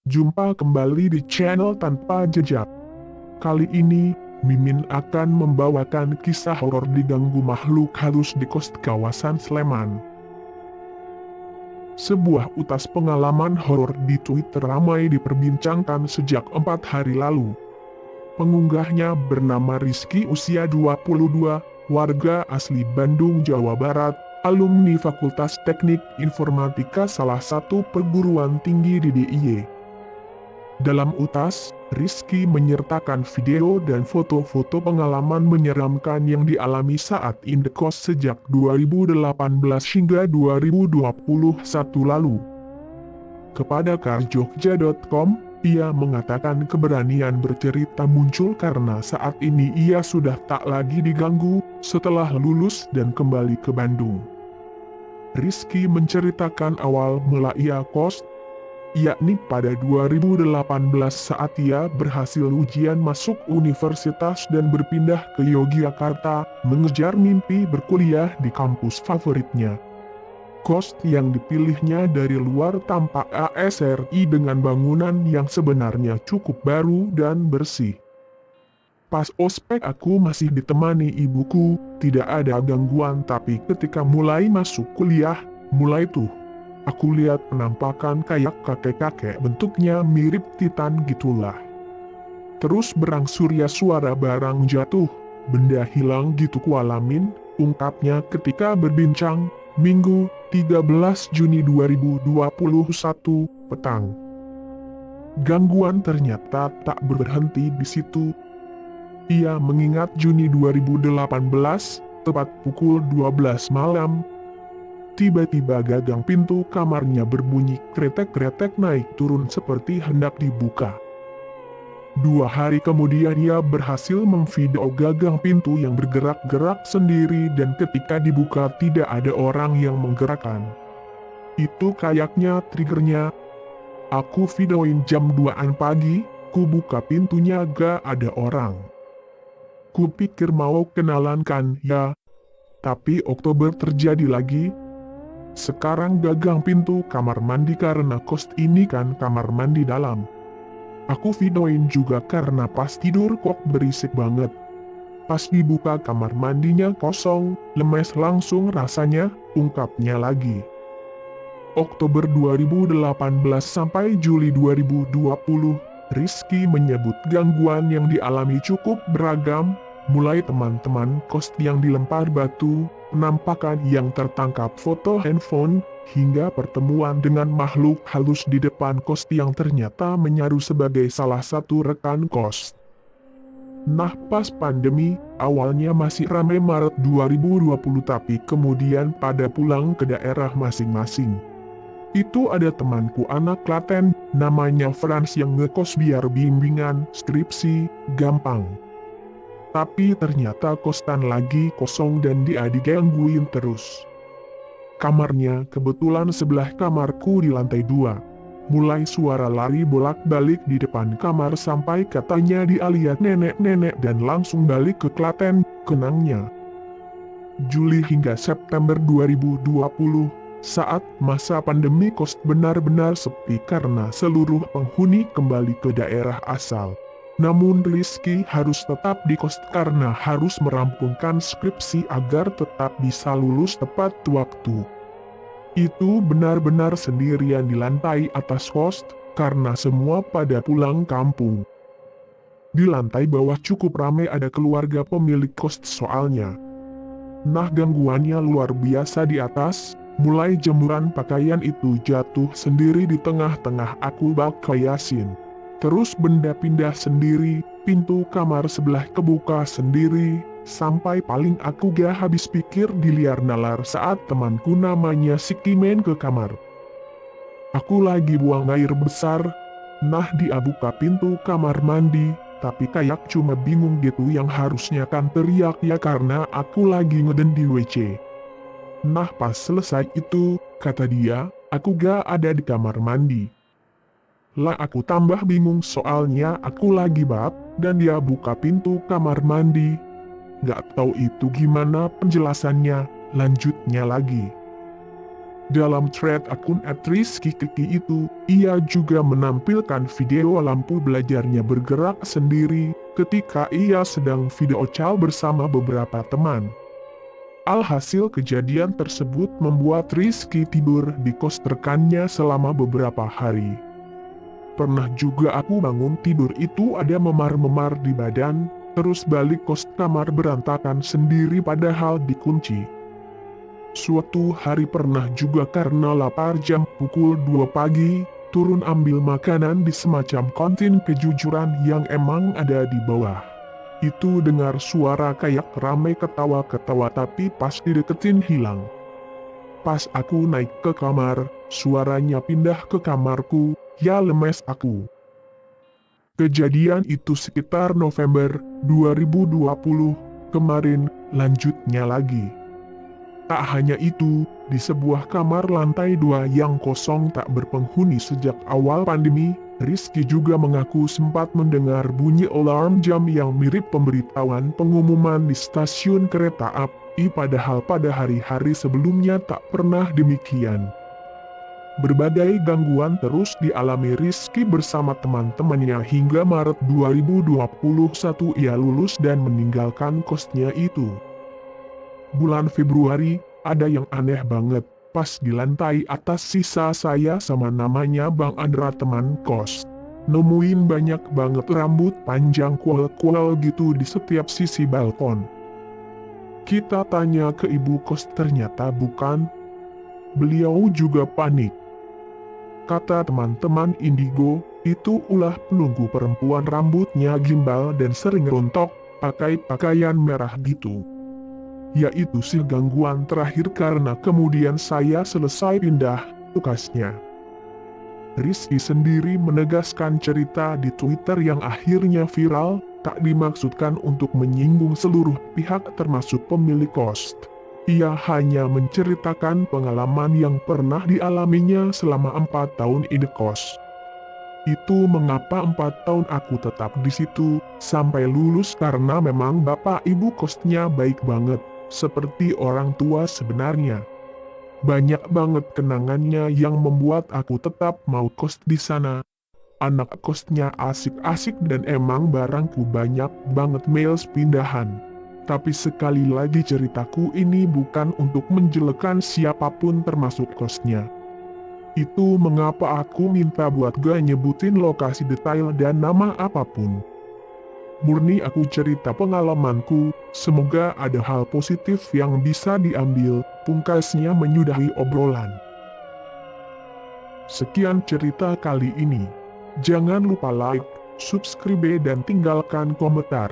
Jumpa kembali di channel Tanpa Jejak. Kali ini, Mimin akan membawakan kisah horor diganggu makhluk halus di kos kawasan Sleman. Sebuah utas pengalaman horor di Twitter ramai diperbincangkan sejak 4 hari lalu. Pengunggahnya bernama Rizky, usia 22, warga asli Bandung, Jawa Barat, alumni Fakultas Teknik Informatika salah satu perguruan tinggi di DIY. Dalam utas, Rizky menyertakan video dan foto-foto pengalaman menyeramkan yang dialami saat indekos sejak 2018 hingga 2021 lalu. Kepada karjogja.com, ia mengatakan keberanian bercerita muncul karena saat ini ia sudah tak lagi diganggu setelah lulus dan kembali ke Bandung. Rizky menceritakan awal mula ia kos, yakni pada 2018 saat ia berhasil ujian masuk universitas dan berpindah ke Yogyakarta, mengejar mimpi berkuliah di kampus favoritnya. Kos yang dipilihnya dari luar tampak ASRI dengan bangunan yang sebenarnya cukup baru dan bersih. Pas ospek aku masih ditemani ibuku, tidak ada gangguan, tapi ketika mulai masuk kuliah, mulai tuh aku lihat penampakan kayak kakek-kakek, bentuknya mirip Titan gitulah. Terus berangsur ya suara barang jatuh, benda hilang gitu kualamin, ungkapnya ketika berbincang, Minggu 13 Juni 2021, petang. Gangguan ternyata tak berhenti di situ. Ia mengingat Juni 2018, tepat pukul 12 malam, tiba-tiba gagang pintu kamarnya berbunyi kretek-kretek naik turun seperti hendak dibuka. 2 hari kemudian ia berhasil memvideo gagang pintu yang bergerak-gerak sendiri dan ketika dibuka tidak ada orang yang menggerakkan. Itu kayaknya triggernya. Aku videoin jam 2-an pagi, ku buka pintunya gak ada orang. Ku pikir mau kenalan kan ya. Tapi Oktober terjadi lagi. Sekarang gagang pintu kamar mandi karena kos ini kan kamar mandi dalam. Aku videoin juga karena pas tidur kok berisik banget. Pas dibuka kamar mandinya kosong, lemes langsung rasanya, ungkapnya lagi. Oktober 2018 sampai Juli 2020, Rizky menyebut gangguan yang dialami cukup beragam, mulai teman-teman kos yang dilempar batu, penampakan yang tertangkap foto handphone, hingga pertemuan dengan makhluk halus di depan kos yang ternyata menyaru sebagai salah satu rekan kos. Nah pas pandemi, awalnya masih ramai Maret 2020 tapi kemudian pada pulang ke daerah masing-masing. Itu ada temanku anak Klaten, namanya Frans yang ngekos biar bimbingan, skripsi, gampang. Tapi ternyata kosan lagi kosong dan dia digangguin terus. Kamarnya kebetulan sebelah kamarku di lantai 2. Mulai suara lari bolak-balik di depan kamar sampai katanya dia lihat nenek-nenek dan langsung balik ke Klaten, kenangnya. Juli hingga September 2020, saat masa pandemi kos benar-benar sepi karena seluruh penghuni kembali ke daerah asal. Namun Rizky harus tetap di kos karena harus merampungkan skripsi agar tetap bisa lulus tepat waktu. Itu benar-benar sendirian di lantai atas kos, karena semua pada pulang kampung. Di lantai bawah cukup ramai ada keluarga pemilik kos soalnya. Nah gangguannya luar biasa di atas, mulai jemuran pakaian itu jatuh sendiri di tengah-tengah aku bak Yasin. Terus benda pindah sendiri, pintu kamar sebelah kebuka sendiri, sampai paling aku gak habis pikir diliar nalar saat temanku namanya Siki main ke kamar. Aku lagi buang air besar, nah dia buka pintu kamar mandi, tapi kayak cuma bingung gitu yang harusnya kan teriak ya karena aku lagi ngeden di WC. Nah pas selesai itu, kata dia, aku gak ada di kamar mandi. Lah aku tambah bingung soalnya aku lagi bab, dan dia buka pintu kamar mandi. Gak tahu itu gimana penjelasannya, lanjutnya lagi. Dalam thread akun @rizky_kiki itu, ia juga menampilkan video lampu belajarnya bergerak sendiri ketika ia sedang video call bersama beberapa teman. Alhasil kejadian tersebut membuat Rizky tidur di kos rekannya selama beberapa hari. Pernah juga aku bangun tidur itu ada memar-memar di badan, terus balik kos kamar berantakan sendiri padahal dikunci. Suatu hari pernah juga karena lapar jam pukul 2 pagi, turun ambil makanan di semacam kantin kejujuran yang emang ada di bawah. Itu dengar suara kayak ramai ketawa-ketawa tapi pas dideketin hilang. Pas aku naik ke kamar, suaranya pindah ke kamarku, ya lemes aku. Kejadian itu sekitar November 2020, kemarin, lanjutnya lagi. Tak hanya itu, di sebuah kamar lantai 2 yang kosong tak berpenghuni sejak awal pandemi, Rizky juga mengaku sempat mendengar bunyi alarm jam yang mirip pemberitahuan pengumuman di stasiun kereta api padahal pada hari-hari sebelumnya tak pernah demikian. Berbagai gangguan terus dialami Rizky bersama teman-temannya hingga Maret 2021 ia lulus dan meninggalkan kosnya itu. Bulan Februari, ada yang aneh banget. Pas di lantai atas sisa saya sama namanya Bang Andra teman kos. Nemuin banyak banget rambut panjang kuel-kuel gitu di setiap sisi balkon. Kita tanya ke ibu kos ternyata bukan. Beliau juga panik. Kata teman-teman indigo, itu ulah penunggu perempuan rambutnya gimbal dan sering rontok, pakai pakaian merah gitu. Yaitu sih gangguan terakhir karena kemudian saya selesai pindah tukasnya. Rizky sendiri menegaskan cerita di Twitter yang akhirnya viral, tak dimaksudkan untuk menyinggung seluruh pihak termasuk pemilik kos. Ia hanya menceritakan pengalaman yang pernah dialaminya selama 4 tahun indekos. Itu mengapa 4 tahun aku tetap di situ, sampai lulus karena memang bapak ibu kosnya baik banget. Seperti orang tua sebenarnya. Banyak banget kenangannya yang membuat aku tetap mau kos di sana. Anak kosnya asik-asik dan emang barangku banyak banget mails pindahan. Tapi sekali lagi ceritaku ini bukan untuk menjelekan siapapun termasuk kosnya. Itu mengapa aku minta buat gak nyebutin lokasi detail dan nama apapun. Murni aku cerita pengalamanku, semoga ada hal positif yang bisa diambil, pungkasnya menyudahi obrolan. Sekian cerita kali ini. Jangan lupa like, subscribe dan tinggalkan komentar.